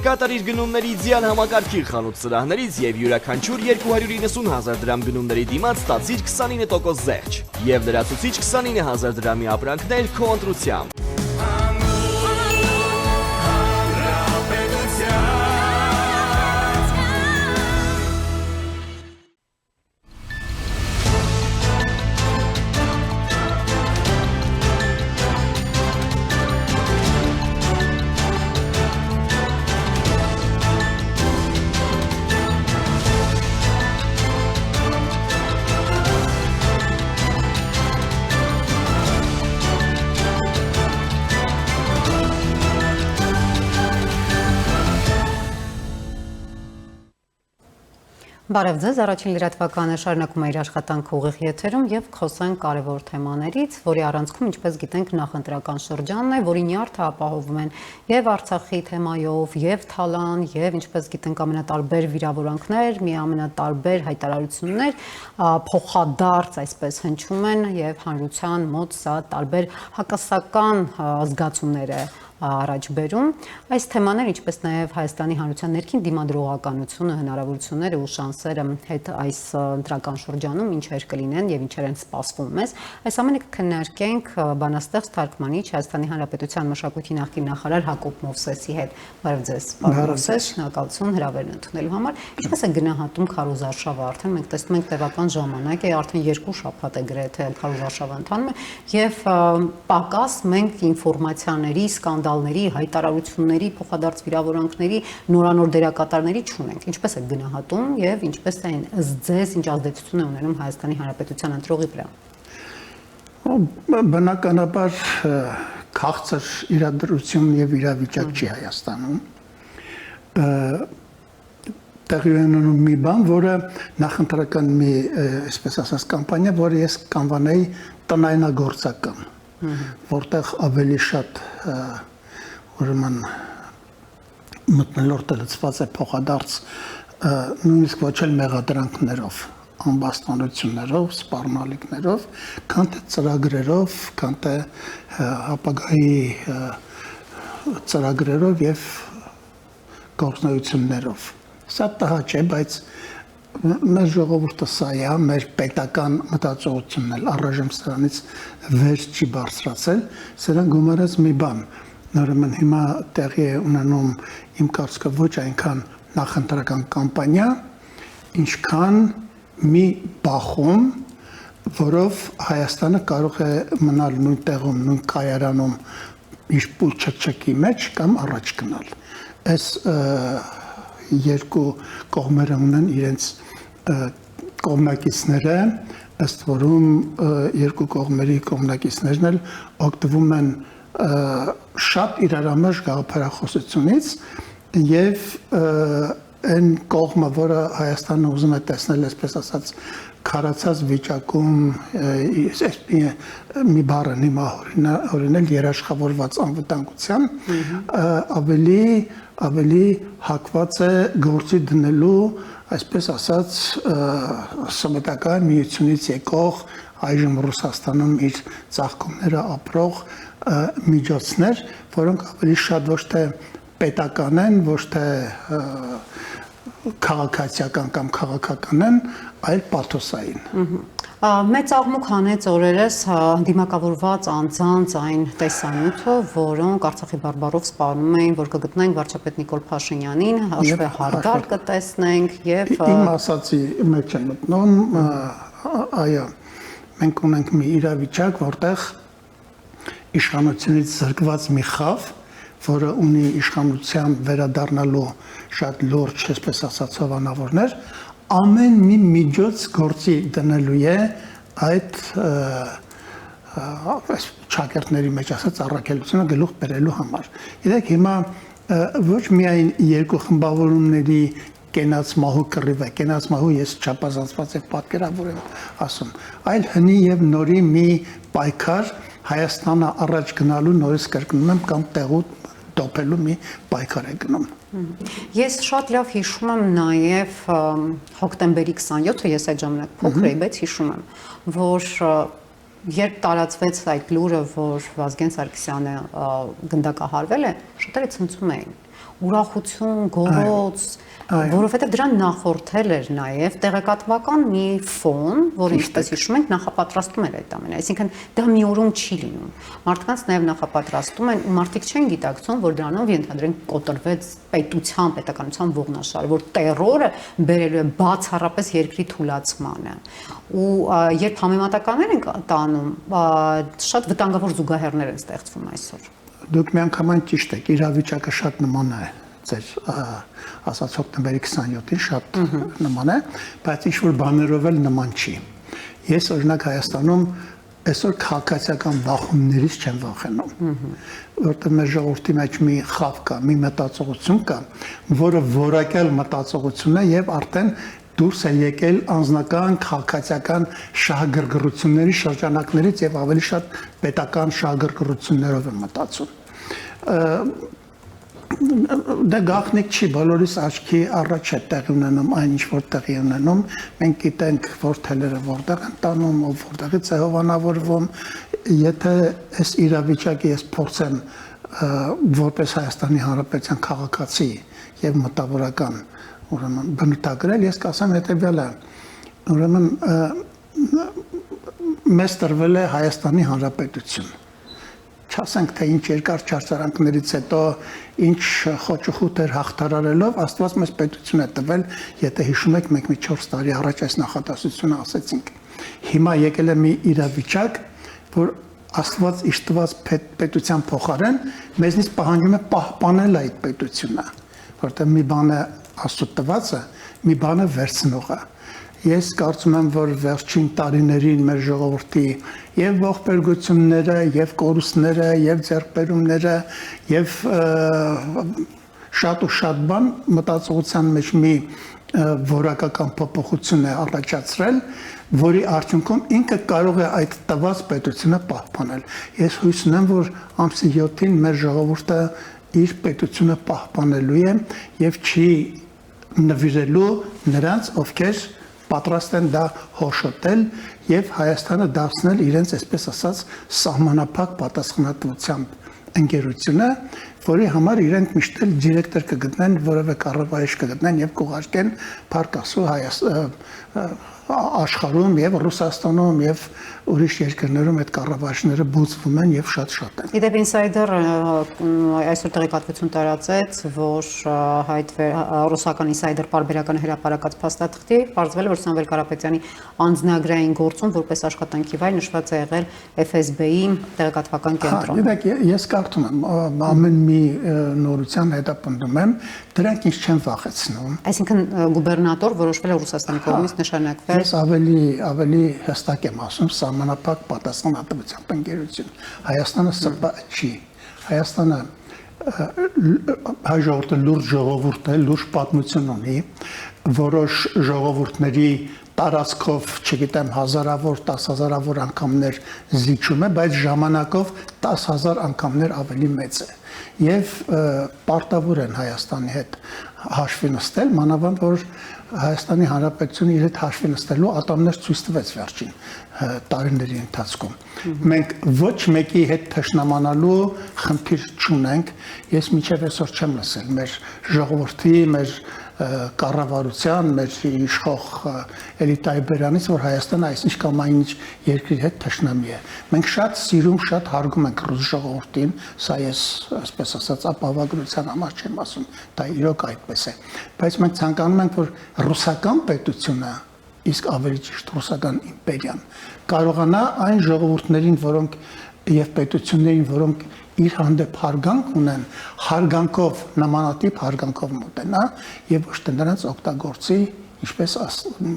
կատարիր գնումների ձյան համակարգի խանութ սրահներից եւ յուրաքանչյուր 290,000 դրամ գնումների դիմաց ստացիր 29% զեղչ եւ լրացուցիչ 29,000 դրամի ապրանքներ քո ընտրությամբ։ Բարև ձեզ, առաջին լրատվականը շարունակում է իր աշխատանքը ուղիղ եթերում եւ խոսենք կարևոր թեմաներից, որի առանցքում, ինչպես գիտենք, նախընտրական շրջանն է, որի նյարդը ապահովում են եւ Արցախի թեմայով, եւ Թալան, եւ ինչպես գիտենք, ամենատարբեր վիրավորանքներ, մի ամենատարբեր հայտարարություններ, փոխադարձ այսպես հնչում են եւ հանրության մոտ սա տարբեր հակասական զգացումներ է առաջ բերում այս թեմաներ, ինչպես նաև Հայաստանի Հանրության ներքին դիմադրողականությունը, հնարավորությունները ու շանսերը հետ այս ընտրական շրջանում ինչեր կլինեն եւ ինչեր են սպասվում մեզ։ Այս ամենը կքննարկենք բանաստեղծ թարգմանիչ Հայաստանի Հանրապետության մշակույթի նախկին նախարար Հակոբ Մովսեսի հետ։ Բարև ձեզ, պարոն Մովսես, շնորհակալություն հրավերն ընդունելու համար։ Ինչպես է գնահատում քարոզարշավը արդեն մենք տեսնում ենք տևական ժամանակ է, արդեն 2 շաբաթ է գրեթե քարոզարշավը ընթանում է եւ պակաս մենք ինֆորմացիաների, սկանդալների, հայտարարությունների, փոխադարձ վիրավորանքների, նորանոր դերակատարների չունենք։ Ինչպես է գնահատում եւ ինչպես է ձեզ ինչ ազդեցություն է ունենում Հայաստանի Հանրապետության ընտրողի վրա։ Բնականաբար քաղցր իրադրություն եւ իրավիճակ չի Հայաստանում։ Տեղի ունենում մի բան, որը նախընտրական մի, այսպես ասած, կամպանիա, որը ես կանվանեի տնայնագործական, որտեղ ավելի շատ ուրեմն մթնոլորտը լցված է փոխադարձ նույնիսկ ոչ էլ մեղադրանքներով, ամբաստանություններով, սպառնալիքներով, քան թե ծրագրերով, քան թե ապագայի ծրագրերով եւ գործունեություններով։ Սա տհա չէ, բայց մեր ժողովուրդը սա է, մեր պետական մտածողությունն էլ առայժմ սրանից վեր չի բարձրացել, սրան գումարած մի բան, նորմեն հիմա տեղի է ունենում իմ կարծիքով ոչ այնքան նախընտրական կամպանիա, ինչքան մի բախում, որով Հայաստանը կարող է մնալ նույն տեղում, նույն կայարանում իր պուլ չկչկի մեջ կամ առաջ գնալ։ Այս երկու կողմերը ունեն իրենց կողմնակիցները, ըստ որում երկու կողմերի կողմնակիցներն էլ օգտվում են շատ իրարամերժ գաղափարախոսությունից եւ այն կողմը, որը Հայաստանը ուզում է տեսնել, այսպես ասած, քարացած վիճակում մի բառը հիմա օրինել երաշխավորված անվտանգության ավելի հակված է գործի դնելու, այսպես ասած, սովետական միությունից եկող այժմ Ռուսաստանում իր ծաղկումները ապրող միջոցներ, որոնք ավելի շատ ոչ թե պետական են, ոչ թե քաղաքացիական կամ քաղաքական են, այլ պաթոսային։ Մեծ աղմուկ հանեց օրերս դիմակավորված անձանց այն տեսանյութը, որոնք Արցախի բարբառով սպառնում էին, որ կգտնենք վարչապետ Նիկոլ Փաշինյանին, հաշվի հարգար կտեսնենք եւ իմ ասացի մեջ եմ մտնում, այո, մենք ունենք մի իրավիճակ, որտեղ իշխանությունից զրկված մի խավ, որը ունի իշխանության վերադառնալու շատ լուրջ, այսպես ասած, հովանավորներ, ամեն մի միջոց գործի դնելու է այդ ճակերտների մեջ ասած առաքելությունը գլուխ բերելու համար։ Գիտեք, հիմա ոչ միայն երկու խմբավորումների կենաց մահու կռիվ է, կենաց մահու ես չափազանցված եւ պատկերավոր եմ ասում, այլ հնի եւ նորի մի պայքար Հայաստանը առաջ գնալու նորից կրկնում եմ կամ տեղու դոփելու մի պայքար է գնում։ Ես շատ լավ հիշում եմ նաև հոկտեմբերի 27-ը, ես այդ ժամանակ փոքր էի, բայց հիշում եմ, որ երբ տարածվեց այդ լուրը, որ Վազգեն Սարգսյանը գնդակահարվել է, շատերը ցնցում էին։ ուրախություն, գոռոց, որովհետև դրան նախորդել էր նաև տեղեկատվական մի ֆոն, որը ինչպես հիշում ենք, նախապատրաստում էր այդ ամենը։ Այսինքն դա մի օրում չի լինում։ Մարդկանց նաև նախապատրաստում են ու մարդիկ չեն գիտակցում, որ դրանով ենթադրենք կոտրվեց պետության, պետականության ողնաշարը, որ տերորը բերելու է բացառապես երկրի թուլացմանը։ Ու երբ համեմատականներ են տանում, շատ վտանգավոր զուգահեռներ են ստեղծվում այսօր։ Դուք միանգամայն ճիշտ եք, իրավիճակը շատ նման է ձեր ասած հոկտեմբերի 27-ին շատ նման է, բայց ինչ-որ բաներով էլ նման չի։ Ես օրինակ Հայաստանում այսօր քաղաքացիական բախումներից չեմ վախենում, որտեղ մեր ժողովրդի մեջ մի խավ կա, մի մտածողություն կա, որը որակյալ մտածողություն է եւ արդեն դուրս է եկել անձնական քաղաքացիական շահագրգռությունների շրջանակներից եւ ավելի շատ պետական շահագրգռություններով է մտածում։ Դա գաղտնիք չի, բոլորիս աչքի առաջ է տեղի ունենում այն ինչ որ տեղի ունենում, մենք գիտենք որ թելերը որտեղ են տանում, ով որտեղից է հովանավորվում, եթե այս իրավիճակը ես փորձեմ որպես Հայաստանի Հանրապետության քաղաքացի եւ մտավորական ուրեմն բնութագրել, ես կասեմ հետեւյալը, ուրեմն մեզ տրվել է Հայաստանի Հանրապետություն։ Չասենք թե ինչ երկար չարչարանքներից հետո ինչ խոճուխուտեր հաղթարարելով Աստված մեզ պետություն է տվել, եթե հիշում եք մենք մի 4 տարի առաջ այս նախատեսությունը ասեցինք։ Հիմա եկել է մի իրավիճակ, որ Աստված իր տված պետության փոխարեն մեզնից պահանջում է պահպանել այդ պետությունը, որտեղ մի բան է Աստծո տվածը, մի բան է վերցնողը։ Ես կարծում եմ, որ վերջին տարիներին մեր ժողովրդի եւ ողբերգությունները, եւ կորուստները, եւ ձեռքբերումները, եւ շատ ու շատ բան մտածողության մեջ մի որակական փոփոխություն է առաջացրել, որի արդյունքում ինքը կարող է այդ տված պետությունը պահպանել։ Ես հույս ունեմ, որ ամսի 7-ին մեր ժողովուրդը իր պետությունը պահպանելու է եւ չի նվիրելու նրանց, ովքեր պատրաստ են դա հոշոտել եւ Հայաստանը դարձնել իրենց այսպես ասած սահմանափակ պատասխանատվությամբ ընկերությունը, որի համար իրենք միշտ էլ դիրեկտոր կգտնեն, որևէ կառավարիչ կգտնեն եւ կուղարկեն Փարքասու աշխարհում եւ Ռուսաստանում եւ ուրիշ երկրներում այդ կառավարիչները բուծվում են եւ շատ են։ Իդեպ Insider այսօր տեղեկատվություն տարածեց, որ ռուսական Insider պարբերական հրապարակած փաստաթղթի պարզվել է, որ Սամվել Կարապետյանի անձնագրային գործում որպես աշխատանքի վայր նշված է եղել FSB-ի տեղեկատվական կենտրոն։ Գիտեք, ես կարծում եմ ամեն մի նորության հետապնդում եմ, դրանք ինչ չեն վախեցնում։ Այսինքն գուբերնատոր որոշվել է Ռուսաստանի կողմից նշանակվել։ Ես ավելի հստակ եմ ասում, սահմանափակ պատասխանատվությամբ ընկերություն։ Հայաստանը սրբա չի։ Հայաստանը հայ ժողովուրդը լուրջ ժողովուրդ է, լուրջ պատմություն ունի, որոշ ժողովուրդների տարածքով, չգիտեմ, հազարավոր, 10,000-ավոր անգամներ զիջում է, բայց ժամանակով 10,000 անգամներ ավելի մեծ է։ Եվ պարտավոր են Հայաստանի հետ հաշվի նստել, մանավանդ որ Հայաստանի Հանրապետությունը իր հետ հաշվի նստելու ատամներ ցույց տվեց վերջին տարիների ընթացքում։ Մենք ոչ մեկի հետ թշնամանալու խնդիր չունենք։ Ես մինչև այսօր չեմ լսել մեր ժողովրդի, մեր կառավարության, մեր իշխող էլիտայի բերանից, որ Հայաստանը այսինչ կամ այնինչ երկրի հետ թշնամի է։ Մենք շատ սիրում, շատ հարգում ենք ռուս ժողովրդին, սա ես այսպես ասած ապահովագրության համար չեմ ասում, դա իրոք այդպես է։ Բայց մենք ցանկանում ենք, որ ռուսական պետությունը, իսկ ավելի ճիշտ ռուսական իմպերիան, կարողանա այն ժողովուրդներին, որոնք եւ պետություններին, որոնք իր հանդեպ հարգանք ունեն, հարգանքով, նմանատիպ հարգանքով մոտենա եւ ոչ թե նրանց օգտագործի, ինչպես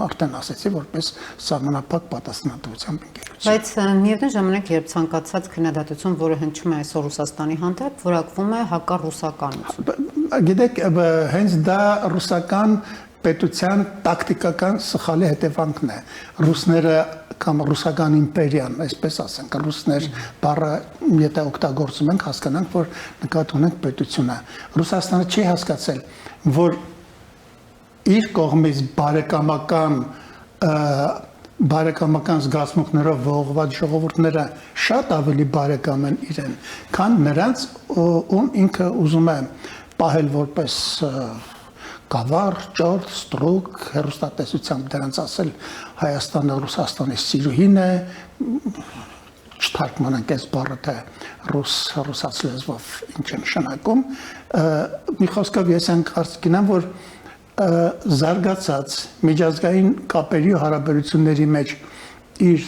արդեն ասեցի, որպես սահմանափակ պատասխանատվությամբ ընկերություն։ Բայց միևնույն ժամանակ, երբ ցանկացած քննադատություն, որը հնչում է այսօր Ռուսաստանի հանդեպ, որակվում է հակառուսականություն։ Գիտեք, հենց դա ռուսական պետության տակտիկական սխալի հետևանքն է։ Ռուսները կամ ռուսական իմպերիան, այսպես ասենք, ռուսներ բառը եթե օգտագործում ենք, հասկանանք, որ նկատի ունենք պետությունը։ Ռուսաստանը չի հասկացել, որ իր կողմից բարեկամական զգացմունքներով ողողված ժողովուրդները շատ ավելի բարեկամ են իրեն, քան նրանց, ում ինքը ուզում է պահել որպես գավառ, ճոր, ստրուկ, հեռուստատեսությամբ դրանց ասել Հայաստանը Ռուսաստանի սիրուհին է, չթարգմանանք այս բառը թե ռուսաց լեզվով ինչ է նշանակում, մի խոսքով ես կարծիքինեմ, որ զարգացած միջազգային կապերի ու հարաբերությունների մեջ իր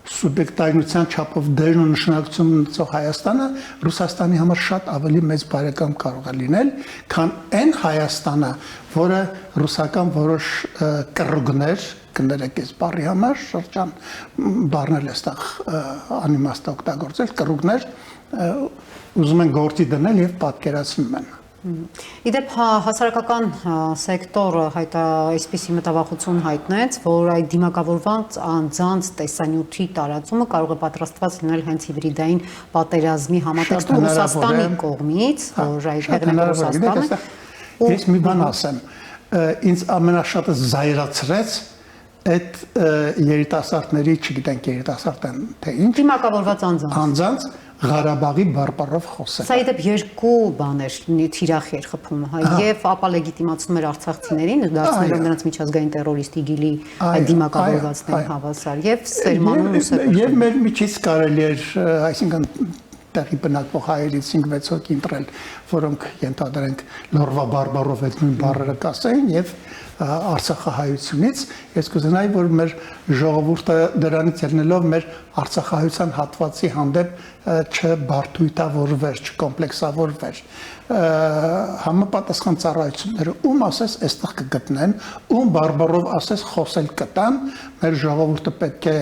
սուբյեկտայնության չափով դերն ու նշանակություն ունեցող Հայաստանը Ռուսաստանի համար շատ ավելի մեծ բարեկամ կարող է լինել, քան այն Հայաստանը, որը ռուսական որոշ կռուգներ, կներեք այս բառի համար, շրջան բառնել այստեղ անիմաստ օգտագործել, կռուգներ ուզում են գործի դնել եւ պատկերացնում են։ Իդեպ հասարակական սեկտորը այսպիսի մտավախություն հայտնեց, որ այդ դիմակավորված անձանց տեսանյութի տարածումը կարող է պատրաստված լինել հենց հիբրիդային պատերազմի համատեքստում Ռուսաստանի կողմից, որ այդ հեղինակը Ռուսաստանը։ Ես մի բան ասեմ, ինձ ամենաշատը զայրացրեց այդ երիտասարդների, չգիտենք երիտասարդ են թե ինչ, դիմակավորված անձանց Ղարաբաղի բարբառով խոսել։ Սա իդեպ երկու բաներ թիրախ էր խփում, եւ ապա լեգիտիմացնում էր արցախցիներին, դարձնելով նրանց միջազգային տերորիստի գիլի այդ դիմակավորվածներին հավասար, եւ սերմանում ու սեփական։ Եվ մեր միջից կարելի էր, այսինքն տեղի բնակվող հայերից 5-6 հոգի ընտրել, որոնք ենթադրենք լորվա բարբառով այդ նույն բառերը կասեին եւ արցախահայությունից ես կուզենայի որ մեր ժողովուրդը դրանից ելնելով մեր արցախահայության հատվածի հանդեպ չբարդույթավորվեր, չկոմպլեքսավորվեր համապատասխան ծառայությունները ում ասես այստեղ կգտնեն, ում բարբառով ասես խոսել կտան, մեր ժողովուրդը պետք է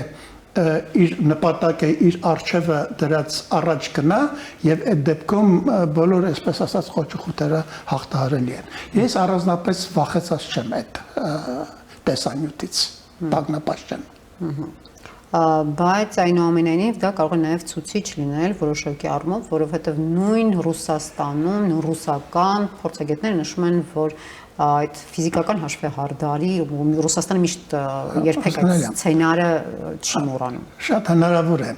իր նպատակը իր արժևը դրած առաջ գնա եւ այդ դեպքում բոլոր այսպես ասած խոչըխոթերը հաղթահարելի են։ Ես առանձնապես վախեցած չեմ այդ տեսանյութից, տագնապած չեմ։ Բայց այնուամենայնիվ դա կարող է նաև ցուցիչ լինել որոշակի առումով, որովհետև նույն Ռուսաստանում, նույն ռուսական փորձագետները նշում են, որ այդ ֆիզիկական հաշվեհարդարի Ռուսաստանը միշտ երբեք այդ սցենարը չի մոռանում։ Շատ հնարավոր է։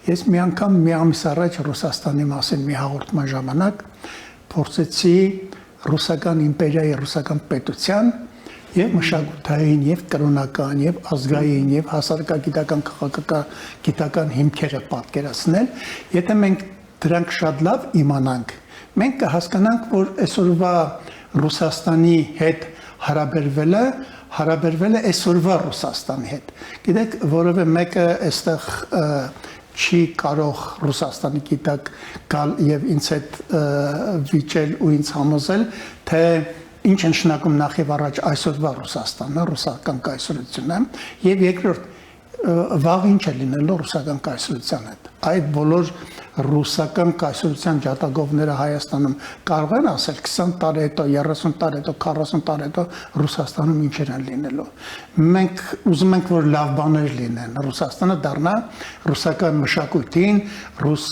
Ես մի անգամ մի ամիս առաջ Ռուսաստանի մասին մի հաղորդման ժամանակ փորձեցի ռուսական իմպերիայի, ռուսական պետության եւ մշակութային եւ կրոնական եւ ազգային եւ հասարակագիտական քաղաքագիտական հիմքերը պատկերացնել, եթե մենք դրանք շատ լավ իմանանք, մենք կհասկանանք, որ այսօրվա Ռուսաստանի հետ հարաբերվել է այսօրվա Ռուսաստանի հետ։ Գիտեք, որովհետեւ մեկը այստեղ չի կարող Ռուսաստանի գիտակ գալ եւ ինձ հետ վիճել ու ինձ համոզել, թե ինչ է նշանակում նախ եւ առաջ այսօրվա Ռուսաստանը, ռուսական կայսրությունը, եւ երկրորդ վաղ ինչ է լինելու ռուսական կայսրության հետ։ Այդ բոլոր ռուսական կայսրության ջատագովները Հայաստանում կարող են ասել 20 տարի հետո, 30 տարի հետո, 40 տարի հետո Ռուսաստանում ինչեր են լինելու։ Մենք ուզում ենք, որ լավ բաներ լինեն։ Ռուսաստանը դառնա ռուսական մշակույթին, ռուս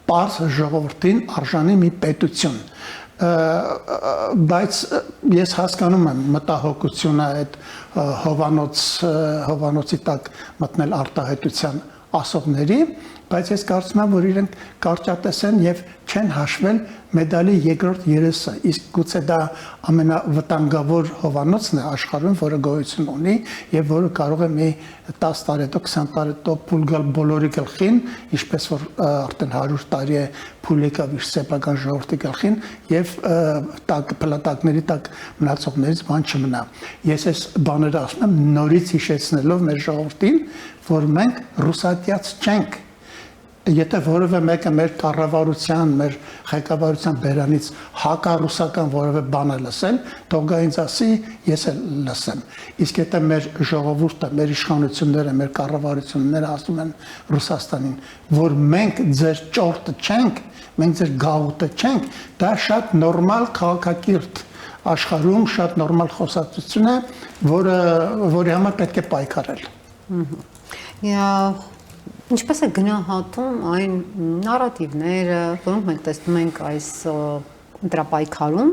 պարզ ժողովրդին արժանի մի պետություն։ Բայց ես հասկանում եմ մտահոգությունը այդ հովանոցի տակ մտնել արտահայտության ասողների, բայց ես կարծում եմ, որ իրենք կարճատես են եւ չեն հաշվել մեդալի երկրորդ երեսը, իսկ գուցե դա ամենավտանգավոր հովանոցն է աշխարհում, որը գոյություն ունի եւ որը կարող է մի 10 տարի հետո, 20 տարի հետո փուլ գալ բոլորի գլխին, ինչպես որ արդեն 100 տարի է փուլ եկավ իր սեփական ժողովրդի գլխին եւ փլատակների տակ մնացողներից բան չմնա։ Ես այս բաները ասում եմ նորից հիշեցնելով մեր ժողովրդին, որ մենք ռուսատյաց չենք։ Եթե որևէ մեկը մեր կառավարության, մեր ղեկավարության բերանից հակառուսական որևէ բան է լսել, թող գա ինձ ասի, ես էլ լսեմ։ Իսկ եթե մեր ժողովուրդը, մեր իշխանությունները, մեր կառավարությունները ասում են Ռուսաստանին, որ մենք ձեր ճորտը չենք, մենք ձեր գաղութը չենք, դա շատ նորմալ քաղաքակիրթ աշխարհում շատ նորմալ խոսակցություն է, որի համար պետք է պայքարել։ Ինչպես է գնահատում այն նարատիվները, որոնք մենք տեսնում ենք այս ընտրապայքարում,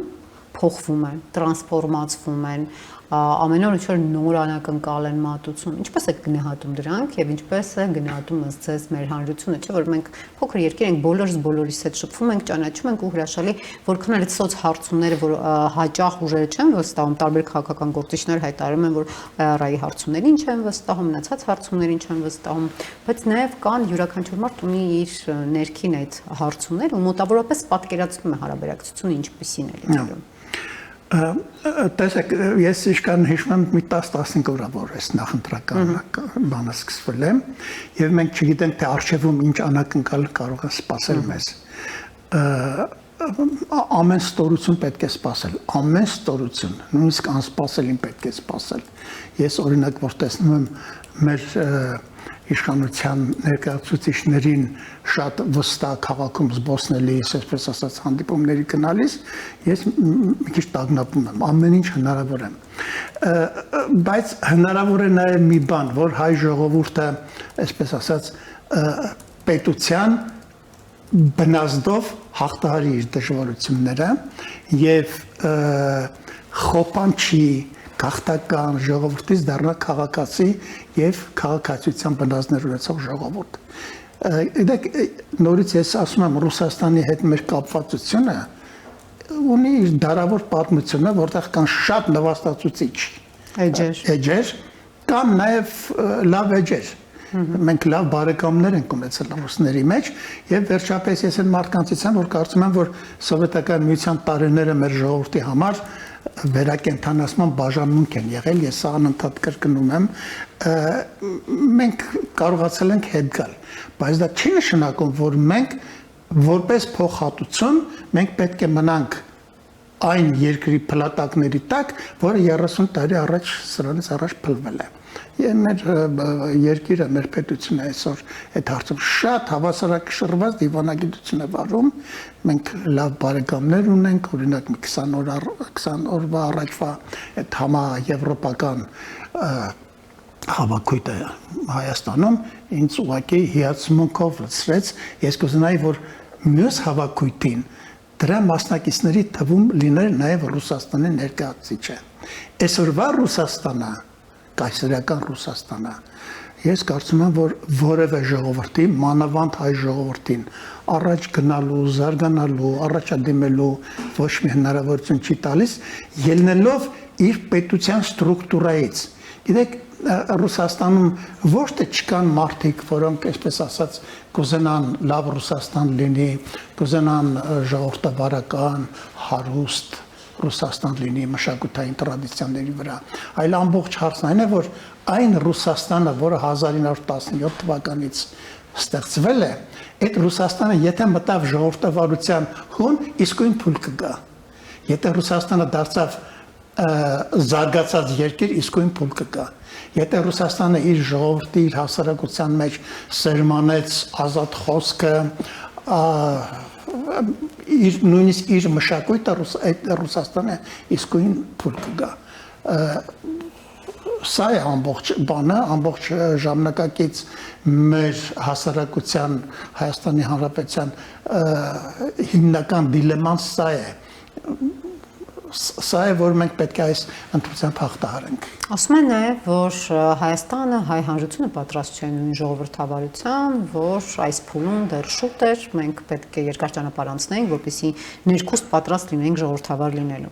փոխվում են, տրանսֆորմացվում են, ամեն օր ինչ-որ նոր անակնկալ են մատուցում։ Ինչպես եք գնահատում դրանք եւ ինչպես է գնահատում ըստ ձեզ մեր հանրությունը, չէ՞ որ մենք փոքր երկիր ենք, բոլորիս հետ շփվում ենք, ճանաչում ենք ու հրաշալի որքան էլ սոց հարցումները, որ հաճախ ուժերը չեն վստահում, տարբեր քաղաքական գործիչներ հայտարարում են, որ ռայի հարցումներին չեն վստահում, մնացած հարցումներին չեն վստահում, բայց նաեւ կան յուրաքանչյուր մարդ ունի իր ներքին այդ հարցումներ ու մոտավորապես պատկերացնում է հարաբերակցությունը ինչպիսին է լինելու։ Տեսեք, ես իշքան հիշում եմ մի 10-15 օր որ այս նախընտրական բանը սկսվել է եւ մենք չգիտենք թե արժեվում ինչ անակնկալ կարող է սպասել մեզ։ Ամեն ստորություն պետք է սպասել, ամեն ստորություն, նույնիսկ անսպասելին պետք է սպասել։ Ես օրինակ որ տեսնում եմ մեր իշխանության ներկայացուցիչներին շատ վստահ քաղաքում զբոսնելիս, այսպես ասած, հանդիպումների գնալիս, ես մի քիչ տագնապում եմ, ամեն ինչ հնարավոր է։ Բայց հնարավոր է նաև մի բան, որ հայ ժողովուրդը, այսպես ասած, պետության բնազդով հաղթահարի իր դժվարությունները եւ խոպանչի քաղաքական ժողովրդից դառնա քաղաքացի եւ քաղաքացիության բնազդներ ունեցող ժողովուրդ։ Դեք նորից ես ասում եմ Ռուսաստանի հետ մեր կապվածությունը ունի իր դարավոր պատմությունը, որտեղ կան շատ նվաստացուցիչ էջեր, կան նաեւ լավ էջեր։ Մենք լավ բարեկամներ ենք ունեցել ռուսների մեջ եւ վերջապես ես այն մարդկանցից եմ, որ կարծում եմ, որ սովետական միության տարիները մեր ժողովրդի համար վերակենդանացման բաժանմունք են եղել, ես սա անընդհատ կրկնում եմ, մենք կարողացել ենք հետ գալ, բայց դա չի նշանակում, որ մենք որպես փոխհատուցում մենք պետք է մնանք այն երկրի փլատակների տակ, որը 30 տարի առաջ սրանից առաջ փլվել է։ Մեր երկիրը, մեր պետությունը այսօր այդ հարցում շատ հավասարակշռված դիվանագիտություն է վարում, մենք լավ բարեկամներ ունենք, օրինակ մի 20 օրվա առաջվա այդ համաեվրոպական հավաքույթը Հայաստանում ինձ ուղղակի հիացմունքով լցրեց, ես կուզենայի, որ մյուս հավաքույթին դրա մասնակիցների թվում լիներ նաև Ռուսաստանի ներկայացուցիչը։ Այսօրվա Ռուսաստանը, կայսերական Ռուսաստանը, ես կարծում եմ, որ որևէ ժողովրդի, մանավանդ հայ ժողովրդին առաջ գնալու, զարգանալու, առաջադիմելու ոչ մի հնարավորություն չի տալիս, ելնելով իր պետության ստրուկտուրայից։ Գիտեք, Ռուսաստանում ոչ թե չկան մարդիկ, որոնք, այսպես ասած, կուզենան լավ Ռուսաստան լինի, կուզենան ժողովրդավարական, հարուստ Ռուսաստան լինի մշակութային տրադիցիաների վրա, այլ ամբողջ հարցն այն է, որ այն Ռուսաստանը, որը 1917 թվականից ստեղծվել է, այդ Ռուսաստանը եթե մտավ ժողովրդավարության հուն, իսկույն փուլ կգա։ Եթե Ռուսաստանը դարձավ զարգացած երկիր, իսկույն փուլ կգա։ Եթե Ռուսաստանը իր ժողովրդի, իր հասարակության մեջ սերմանեց ազատ խոսքը, նույնիսկ իր մշակույթը Ռուսաստանը իսկույն փուլ կգա։ Սա է ամբողջ բանը, ամբողջ ժամանակակից մեր հասարակության, Հայաստանի Հանրապետության հիմնական դիլեման սա է։ Սա է, որ մենք պետք է այս ընտրությամբ հաղթահարենք։ Ասում են նաև, որ Հայաստանը, հայ հանրությունը պատրաստ չէ նույն ժողովրդավարության, որ այս փուլում դեռ շուտ էր, մենք պետք է երկար ճանապարհ անցնենք, որպեսզի ներքուստ պատրաստ լինենք ժողովրդավար լինելու։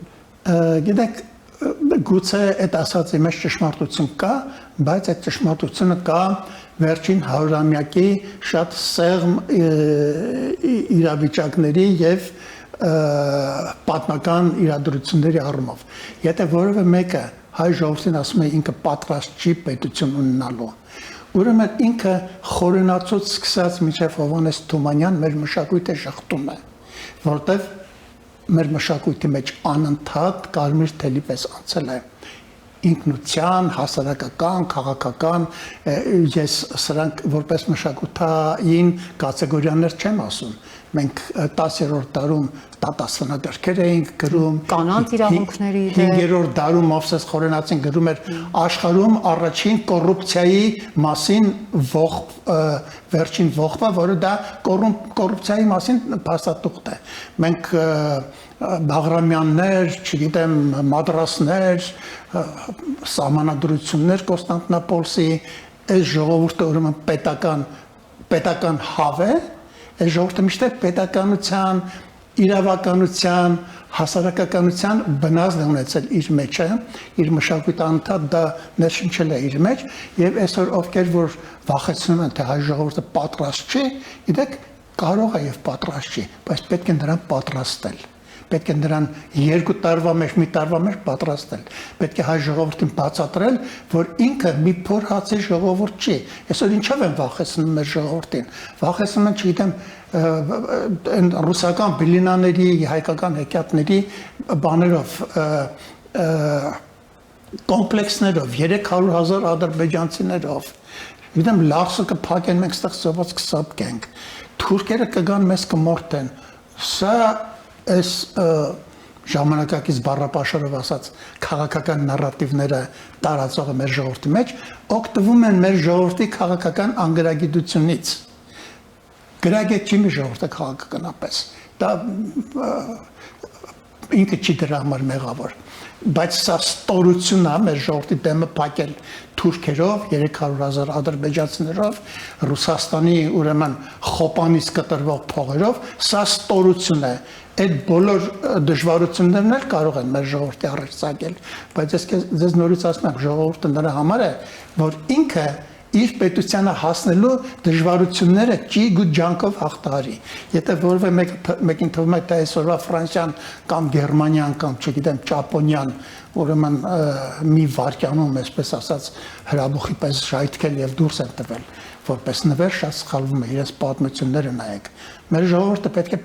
Գիտեք, գուցե այդ ասածի մեջ ճշմարտություն կա, բայց այդ ճշմարտությունը կա վերջին 100-ամյակի շատ սեղմ իրավիճակների եւ պատմական իրադրությունների առումով։ Եթե որևէ մեկը հայ ժողովրդին ասում է ինքը պատրաստ չի պետություն ունենալու, ուրեմն ինքը խորենացուց սկսած մինչև Հովհաննես Թումանյան մեր մշակույթը շղթում է, որտեղ մեր մշակույթի մեջ անընդհատ կարմիր թելի պես անցել է ինքնության, հասարակական, քաղաքական, ես սրանք որպես մշակութային կատեգորիաներ չեմ ասում, մենք 10-րդ դարում դատաստանագրքեր էինք գրում, կանանց իրավունքների 5-րդ դարում Մովսես Խորենացին գրում էր աշխարհում առաջին կոռուպցիայի մասին վերջին ողբը, որը դա կոռուպցիայի մասին փաստաթուղթ է։ Մենք Բաղրամյաններ, չգիտեմ, մադրասներ, սահմանադրություններ Կոստանդնուպոլսի, այս ժողովուրդը ուրեմն պետական հավ է, այս ժողովուրդը միշտ պետականության, իրավականության, հասարակականության բնազդ է ունեցել իր մեջը, իր մշակույթի անդադ դա ներշնչել է իր մեջ, եւ այսօր ովքեր որ վախեցնում են, թե հայ ժողովուրդը պատրաստ չի, գիտեք, կարող է եւ պատրաստ չի, բայց պետք է նրան պատրաստել։ Պետք է նրան 2 տարվա մեջ, մի տարվա մեջ պատրաստել։ Պետք է հայ ժողովրդին բացատրել, որ ինքը մի փոր հացի ժողովուրդ չի։ Այսօր ինչով են վախեցնում մեր ժողովրդին։ Վախեցնում են, չգիտեմ, այն ռուսական բիլինաների, հայկական հեքիաթների բաներով, կոմպլեքսներով, 300,000 ադրբեջանցիներով։ Գիտեմ, լարսը կփակեն, մենք ստեղ սոված կսապկենք։ Թուրքերը կգան մեզ կմորթեն։ Սա այս ժամանակակից բառապաշարով ասած քաղաքական նարատիվները տարածողը մեր ժողովրդի մեջ օգտվում են մեր ժողովրդի քաղաքական անգրագիտությունից։ Գրագետ չի մի ժողովուրդը քաղաքականապես։ Դա ինքը չի դրա համար մեղավոր։ Բայց սա ստորությունն է մեր ժողովրդի դեմը փակել թուրքերով, 300,000 ադրբեջանցիներով, Ռուսաստանի ուրեմն խոպանից կտրվող փողերով, սա ստորություն է։ Այդ բոլոր դժվարություններն էլ կարող են մեր ժողովրդի առաջ ցակել, բայց ես նորից ասում եմ, ժողովուրդը նրա համար է, որ ինքը իր պետությանը հասնելու դժվարությունները ճիգ ու ջանքով հաղթահարի։ Եթե որևէ մեկին թվում է թե այսօրվա Ֆրանսիան կամ Գերմանիան կամ չգիտեմ Ճապոնիան ուրեմն մի վարկյանում, այսպես ասած, հրաբուխի պես շայթքել եւ դուրս են տվել, որպես նվեր շատ սխալվում է, իրենց պատմությունները նայեք։ Մեր ժողովուրդը պետք է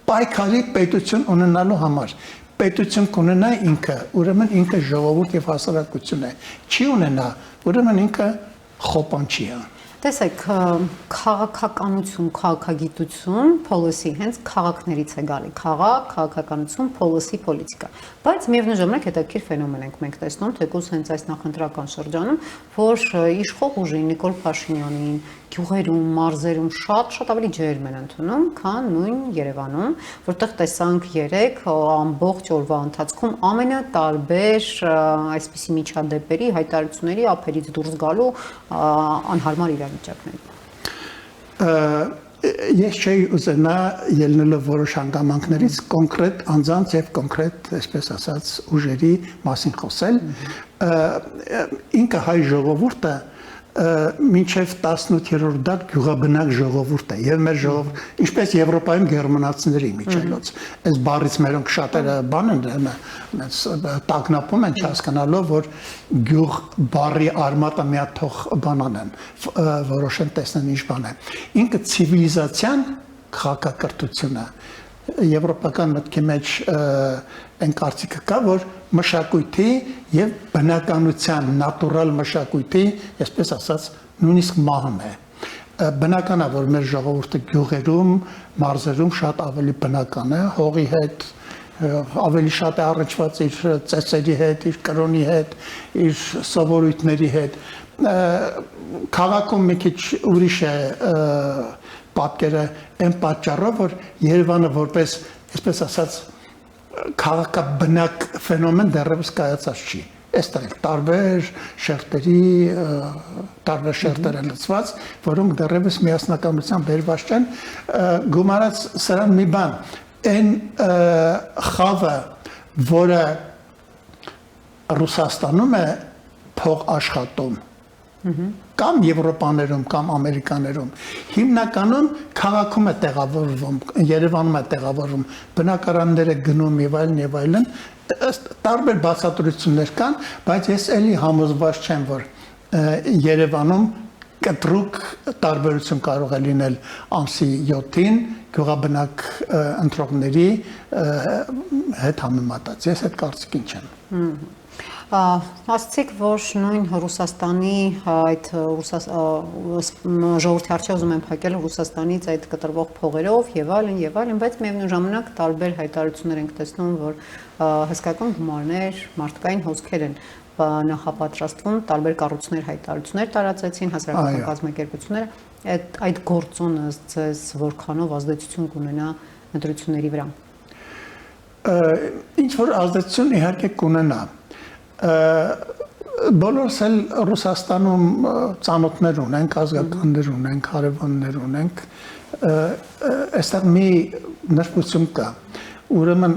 պայքարի պետություն ունենալու համար։ Պետություն կունենա ինքը, ուրեմն ինքը ժողովուրդ եւ հասարակություն է։ Չի ունենա, ուրեմն ինքը խոպանչի է։ Տեսեք, քաղաքականություն, քաղաքագիտություն, policy հենց քաղաքներից է գալի, քաղաքականություն, policy, պոլիտիկա։ Բայց միևնույն ժամանակ հետաքրքիր ֆենոմեն ենք մենք տեսնում, թեկուզ հենց այս նախընտրական շրջանում, որ իշխող ուժին Նիկոլ Փաշինյանին գյուղերում, մարզերում շատ ավելի ջերմ են ընդունում, քան նույն Երևանում, որտեղ տեսանք երեք ամբողջ օրվա ընթացքում ամենատարբեր այսպիսի միջադեպերի, հայտարարությունների ափերից դուրս գալու անհարմար իրավիճակներ։ Ես չէի ուզենա ելնելով որոշ հանգամանքներից կոնկրետ անձանց եւ կոնկրետ, այսպես ասած, ուժերի մասին խոսել։ Ինքը հայ ժողովուրդը մինչև 18-րդ դար գյուղաբնակ ժողովուրդ է եւ մեր ժողովուրդ, ինչպես Եվրոպայում գերմանացիների միջելոց։ Այս բառից մերոնք շատերը բան են, տագնապում են չհասկանալով, որ գյուղ բառի արմատը միաթող բանան են, որոշեն տեսնեն ինչ բան է։ Ինքը ցիվիլիզացիան քաղաքակրթություն է։ Եվրոպական մտքի մեջ այն կարծիքը կա, որ մշակույթի եւ բնականության նատուրալ մշակույթի, այսպես ասած, նույնիսկ մահն է։ Բնական է, որ մեր ժողովուրդը գյուղերում, մարզերում շատ ավելի բնական է, հողի հետ ավելի շատ է առնչված իր ծեսերի հետ, իր կրոնի հետ, իր սովորույթների հետ։ Քաղաքում մի քիչ ուրիշ է պատկերը այն պատճառով, որ Երևանը որպես, այսպես ասած, քաղաքաբնակ ֆենոմեն դեռևս կայացած չի։ Այստեղ տարբեր շերտերի, տարբեր շերտեր են լցված, որոնք դեռևս միասնականության բերված չեն, գումարած սրան մի բան, այն խավը, որը Ռուսաստանում է փող աշխատում, կամ Եվրոպաներում, կամ Ամերիկաներում, հիմնականում քաղաքում է տեղավորվում, Երևանում է տեղավորվում, բնակարանները գնում եւ այլն, տարբեր բացատրություններ կան, բայց ես էլի համոզված չեմ, որ Երևանում կտրուկ տարբերություն կարող է լինել ամսի 7-ին գյուղաբնակ ընտրողների հետ համեմատած։ Ես այդ կարծիքին չեմ։ Ասացիք, որ նույն Ռուսաստանի այդ ժողովրդի առջև ուզում են փակել Ռուսաստանից այդ կտրվող փողերով եւ այլն, բայց միևնույն ժամանակ տարբեր հայտարարություններ ենք տեսնում, որ հսկայական գումարներ, մարդկային հոսքեր են նախապատրաստվում, տարբեր կառույցներ հայտարարություններ տարածեցին, հասարակական կազմակերպությունները, այդ գործոնը ձեզ որքանով ազդեցություն կունենա ընտրությունների վրա։ Ինչ որ ազդեցություն իհարկե կունենա։ Բոլորս էլ Ռուսաստանում ծանոթներ ունենք, ազգականներ ունենք, հարևաններ ունենք, այստեղ մի նրբություն կա, ուրեմն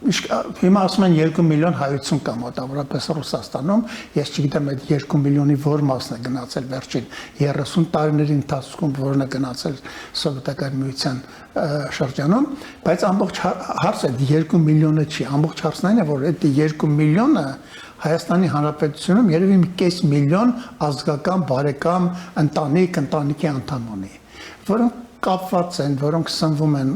հիմա ասում են 2 միլիոն հայություն կա մոտավորապես Ռուսաստանում, ես չգիտեմ այդ 2 միլիոնի որ մասն է գնացել վերջին 30 տարիների ընթացքում, որն է գնացել սովետական միության շրջանում, բայց ամբողջ հարցը 2 միլիոնը չի, ամբողջ հարցն այն է, որ այդ 2 միլիոնը Հայաստանի Հանրապետությունում երևի մի կես միլիոն ազգական, բարեկամ, ընտանիքի անդամ ունի, որոնք կապված են, որոնք սնվում են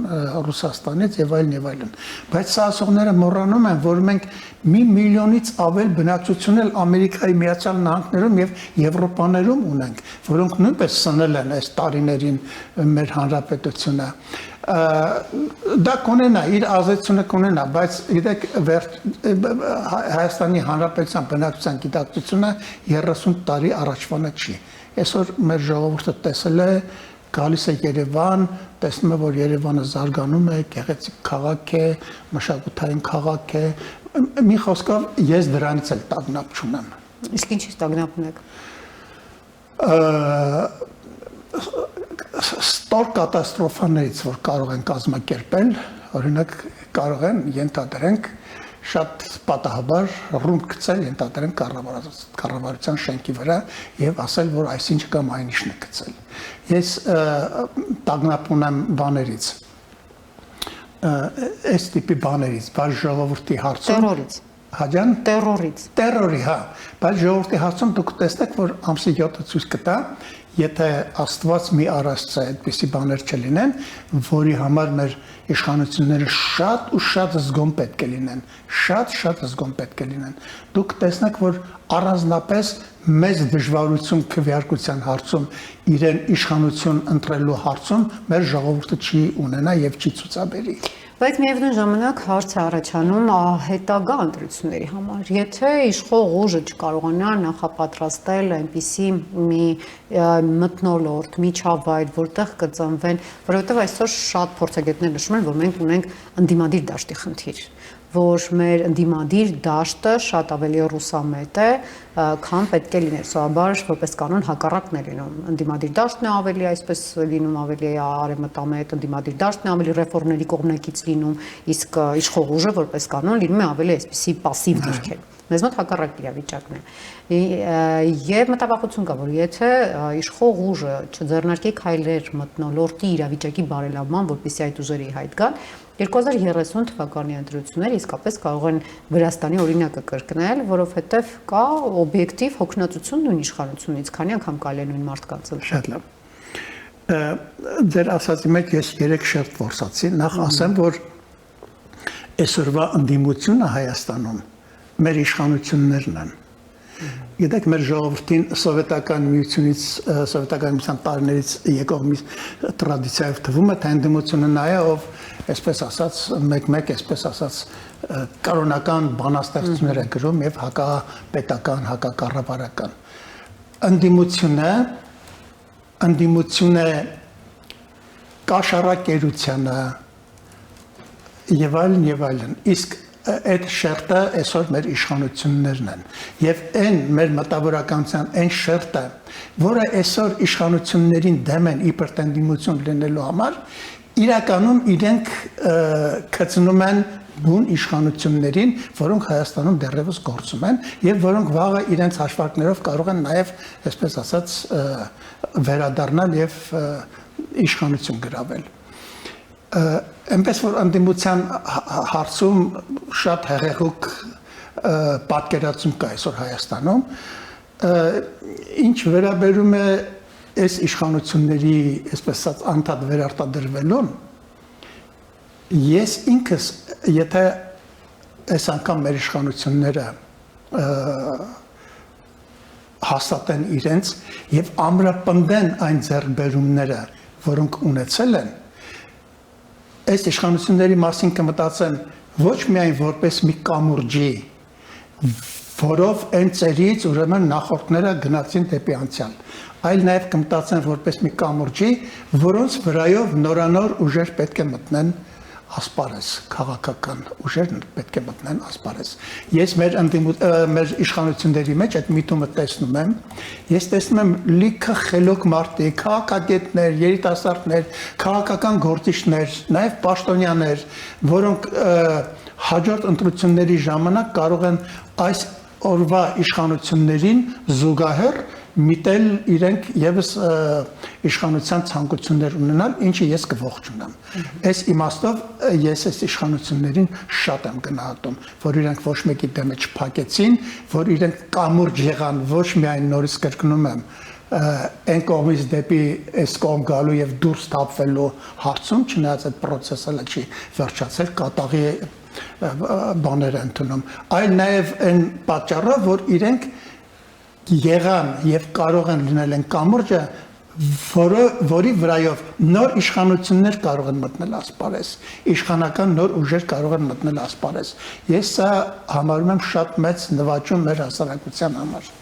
Ռուսաստանից եւ այլն, բայց սա ասողները մոռանում են, որ մենք 1 միլիոնից ավել բնակչություն էլ Ամերիկայի Միացյալ Նահանգներում եւ Եվրոպաներում ունենք, որոնք նույնպես սնել են այս տարիներին մեր հանրապետությունը։ Դա կունենա, իր ազդեցությունը կունենա, բայց գիտեք, Հայաստանի Հանրապետության բնակչության գիտակցությունը 30 տարի առաջվանը չի։ Այսօր մեր ժողովուրդը տեսել է, գալիս է Երևան, տեսնում է, որ Երևանը զարգանում է, գեղեցիկ քաղաք է, մշակութային քաղաք է։ Մի խոսքով ես դրանից էլ տագնապ չունեմ։ Իսկ ինչի՞ տագնապ ունեք։ Ստոր կատաստրոֆաներից, որ կարող են կազմակերպել, օրինակ կարող են ենթադրենք շատ պատահաբար ռումբ գցել, ենթադրենք կառավարության շենքի վրա եւ ասել, որ այսինչ կամ այնիշն է գցել։ Ես տագնապ ունեմ բաներից, այս տիպի բաներից, բայց ժողովրդի հարցում Հաջան տերորի, հա, բայց ժողովրդի հարցում դուք տեսնեք, որ ամսի 7-ը ցույց կտա, եթե Աստված մի առաստծա այդպիսի բաներ չլինեն, որի համար մեր իշխանությունները շատ ու շատ զգոն պետք է լինեն, շատ զգոն պետք է լինեն։ Դուք տեսնեք, որ առանձնապես մեծ դժվարություն քվեարկության հարցում, իրեն իշխանություն ընտրելու հարցում մեր ժողովուրդը չի ունենա եւ չի ցուցաբերի։ Բայց միևնույն ժամանակ հարց է առաջանում հետագա ընտրությունների համար։ Եթե իշխող ուժը չկարողանա նախապատրաստել այնպիսի մի մթնոլորտ, միջավայր, որտեղ կծնվեն, որովհետև այսօր շատ փորձագետներ նշում են, որ մենք ունենք ընդդիմադիր դաշտի խնդիր, որ մեր ընդդիմադիր դաշտը շատ ավելի ռուսամետ է, քան պետք է լիներ։ Սովորաբար որպես կանոն հակառակն է լինում։ Ընդդիմադիր դաշտն է ավելի այսպես լինում, ավելի արևմտամետ, ընդդիմադիր դաշտն է ավելի ռեֆորմների կողմնակից լինում, իսկ իշխող ուժը որպես կանոն լինում է ավելի այսպիսի пассив դիրքեր։ Մեզ մոտ հակառակ իրավիճակն է։ Եվ մտավախություն կա, որ եթե իշխող ուժը չձեռնարկի քայլեր մթնոլորտի իրավիճակի բարելավման, որպեսզի այդ ուժերը հայտ գան, 2030 թվականի ընտրությունները իսկապես կարող են Վրաստանի օրինակը կրկնել, որովհետև կա օբյեկտիվ հոգնածություն նույն իշխանությունից, քանի անգամ կարելի է նույն մարդկանց ընտրել։ Շատ լավ։ Ձեր ասածի մեջ ես 3 շերտ որսացի, նախ ասեմ, որ այսօրվա ընդդիմությունը Հայաստանում մեր իշխանություններն են։ Գիտեք, մեր ժողովրդին սովետական միությունից, սովետական միության տարիներից եկող մի տրադիցիայով թվում է, թե ընդդիմությունը նա է, ով այսպես ասած, մեկ-մեկ այսպես ասած կանոնական բանաստեղծություններ է գրում եւ հակապետական, հակակառավարական։ Ընդդիմությունը կաշառակերությանը եւ այլն, իսկ այդ շերտը այսօր մեր իշխանություններն են եւ այն մեր մտավորականության այն շերտը, որը այսօր իշխանություններին դեմ են իբր ընդդիմություն լինելու համար, իրականում իրենք գծնում են բուն իշխանություններին, որոնք Հայաստանում դեռևս գործում են եւ որոնք վաղը իրենց հաշվարկներով կարող են նաեւ, այսպես ասած, վերադառնալ եւ իշխանություն գրավել։ Այնպես որ ընդդիմության հարցում շատ հեղեղուկ պատկերացում կա այսօր Հայաստանում, ինչ վերաբերում է այս իշխանությունների, այսպես ասած, անդադ վերարտադրվելուն, ես ինքս, եթե այս անգամ մեր իշխանությունները հաստատեն իրենց եւ ամրապնդեն այն ձեռքբերումները, որոնք ունեցել են, այս իշխանությունների մասին կմտածեն ոչ միայն որպես մի կամուրջի, որով այն ծերից ուրեմն նախորդները գնացին դեպի անցյալ, այլ նաև կմտածեն որպես մի կամուրջի, որոնց վրայով նորանոր ուժեր պետք է մտնեն ասպարեզ, քաղաքական ուժեր պետք է մտնեն ասպարեզ։ Ես մեր իշխանությունների մեջ այդ միտումը տեսնում եմ, ես տեսնում եմ լիքը խելոք մարդիկ, քաղաքագետներ, երիտասարդներ, քաղաքական գործիչներ, նաև պաշտոնյաներ, որոնք հաջորդ ընտրությունների ժամանակ կարող են այս օրվա իշխանություններին զուգահեռ միտել իրենք եւս իշխանության ցանկություններ ունենալ, ինչը ես կողջունեմ։ Այս իմաստով ես այս իշխանություններին շատ եմ գնահատում, որ իրենք ոչ մեկի դեմը չփակեցին, որ իրենք կամուրջ եղան, ոչ միայն նորից կրկնում եմ, այն կողմից դեպի այս կողմ գալու եւ դուրս թափվելու հարցում, չնայած այդ process-ը չի վերջացել, կատաղի բաներ են տնում, այլ նաեւ այն պատճառով, որ իրենք եղան եւ կարող են լինել են կամուրջը, որի վրայով նոր իշխանություններ կարող են մտնել ասպարեզ, իշխանական նոր ուժեր կարող են մտնել ասպարեզ։ Ես սա համարում եմ շատ մեծ նվաճում մեր հասարակության համար։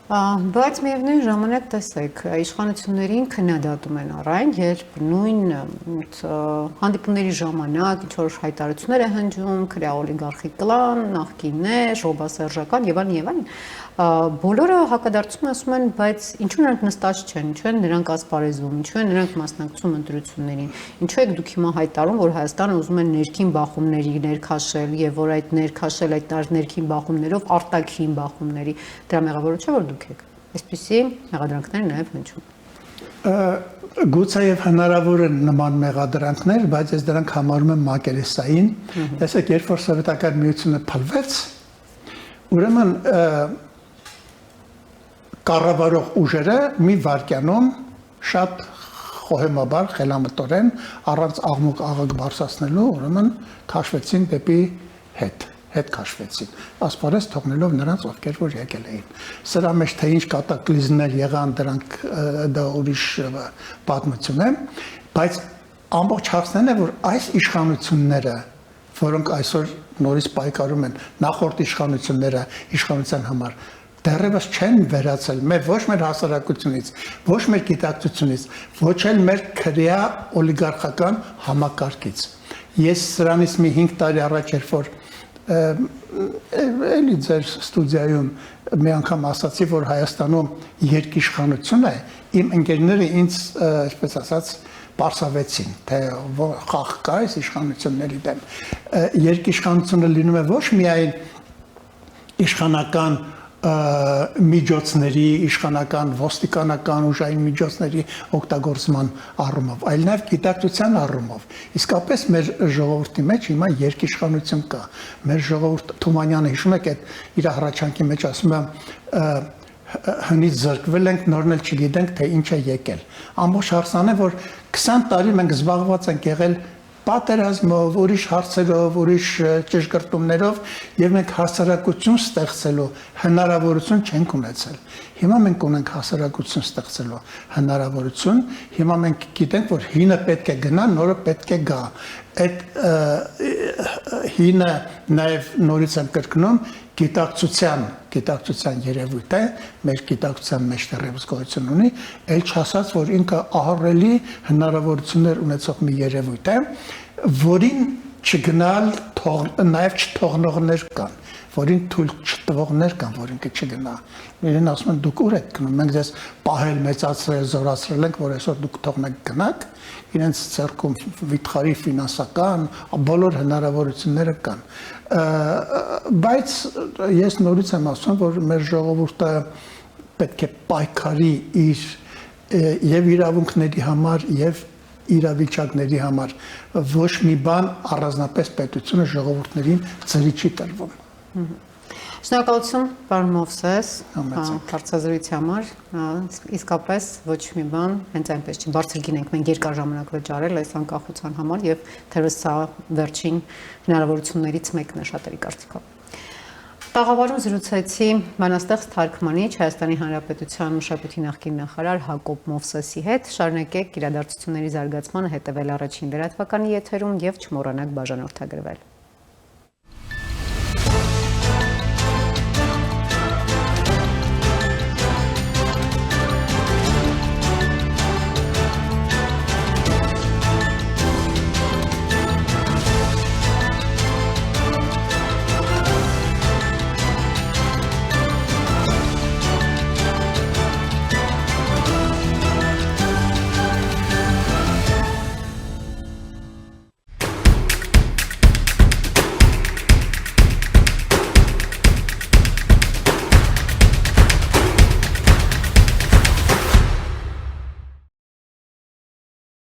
Բայց միևնույն ժամանակ տեսեք, իշխանություններին քննադատում են առայն, երբ նույն հանդիպումների ժամանակ ինչ-որ հայտարարություններ է հնչում, քրեաօլիգարխիկ կլան, նախկիններ, ժողովրդասերժական եւ այլն, բոլորը հակադարձում ասում են, բայց ինչու նրանք նստած չեն, ինչու են նրանք ասպարեզում, ինչու են նրանք մասնակցում ընտրություններին, ինչու եք դուք հիմա հայտարարում, որ Հայաստանը ուզում են ներքին բախումների ներքաշել եւ որ այդ ներքաշել այդ ներքին բախումներով արտաքին բախումների դրա մեղավորը չէ, որ դուք եք։ Այսպիսի մեղադրանքներ նաեւ հնչում։ Գուցեև հնարավոր են նման մեղադրանքներ, բայց ես դրանք համարում եմ մակերեսային։ Տեսեք, երբ որ սովետական միությունը փլվեց, ուրեմն կառավարող ուժերը մի վարկյանում շատ խոհեմաբար, խելամտորեն, առանց աղմուկ բարձրացնելու, ուրեմն քաշվեցին դեպի հետ քաշվեցին, ասպարեզ թողնելով նրանց, ովքեր որ եկել էին։ Սրա մեջ թե ինչ կատակլիզմներ եղան, դրանք դա ուրիշ պատմություն է, բայց ամբողջ հարցն է, որ այս իշխանությունները, որոնք այսօր նորից պայքարում են, նախորդ իշխանությունները իշխանության համար, դեռևս չեն վերացել ոչ մեր հասարակությունից, ոչ մեր գիտակցությունից, ոչ էլ մեր քրեա օլիգարխական համակարգից։ Ես սրանից մի 5 տարի առաջ էր, որ էլի ձեր ստուդիայում մի անգամ ասացի, որ Հայաստանում երկիշխանություն է, իմ ընկերները ինձ, այսպես ասած, պարսավեցին, թե խաղ կա այս իշխանությունների դեմ։ Երկիշխանությունը լինում է ոչ միայն իշխանական միջոցների, իշխանական, ոստիկանական ուժային միջոցների օգտագործման առումով, այլ նաև գիտակցության առումով։ Իսկապես մեր ժողովրդի մեջ հիմա երկիշխանություն կա։ Մեր ժողովուրդ Թումանյանը հիշում եք այդ իր հրաչանքի մեջ ասում է հնից զրկվել ենք, նորն էլ չգիտենք, թե ինչ է եկել։ Ամբողջ հարցն է, որ 20 տարի մենք զբաղված ենք եղել պատերազմով, ուրիշ հարցերով, ուրիշ ճշգրտումներով եւ մենք հասարակություն ստեղծելու հնարավորություն չենք ունեցել։ Հիմա մենք ունենք հասարակություն ստեղծելու հնարավորություն, հիմա մենք գիտենք, որ հինը պետք է գնա, նորը պետք է գա։ Այդ հինը նաեւ նորից եմ կրկնում, գիտակցության երևույթ է, մեր գիտակցության մեջ դեռևս գոյություն ունի, այլ չասած, որ ինքը ահռելի հնարավորություններ ունեցող մի երևույթ է, որին չգնալ նաև չթողնողներ կան, որին թույլ չտվողներ կան, որ ինքը չգնա։ Իրեն ասում են դուք ուր եք գնում, մենք ձեզ պահել, մեծացրել, զորացրել ենք, որ այսօր դուք թողնեք գնաք, իրենց ցերկում վիթխարի ֆինանսական բոլոր հնարավորությունները կան։ Բայց ես նորից եմ ասում, որ մեր ժողովուրդը պետք է պայքարի իր եւ իրավունքների համար եւ իրավիճակների համար, ոչ մի բան առանձնապես պետությունը ժողովուրդներին ծրի չի տրվում։ Շնորհակալություն, պարոն Մովսես, Համեցեք։ հարցազրույցի համար, իսկապես ոչ մի բան, հենց այնպես չի, բարձր գին ենք մենք երկար ժամանակ վճարել այս անկախության համար եւ թերևս սա վերջին հնարավորություններից մեկն է շատերի կարծիքով։ Տաղավարում զրուցեցի բանաստեղծ թարգմանիչ Հայաստանի Հանրապետության մշակույթի նախկին նախարար Հակոբ Մովսեսի հետ, շարունակեք իրադարձությունների զարգացմանը հետևել Առաջին լրատվականի եթերում եւ չմոռանաք բաժանորդագրվել։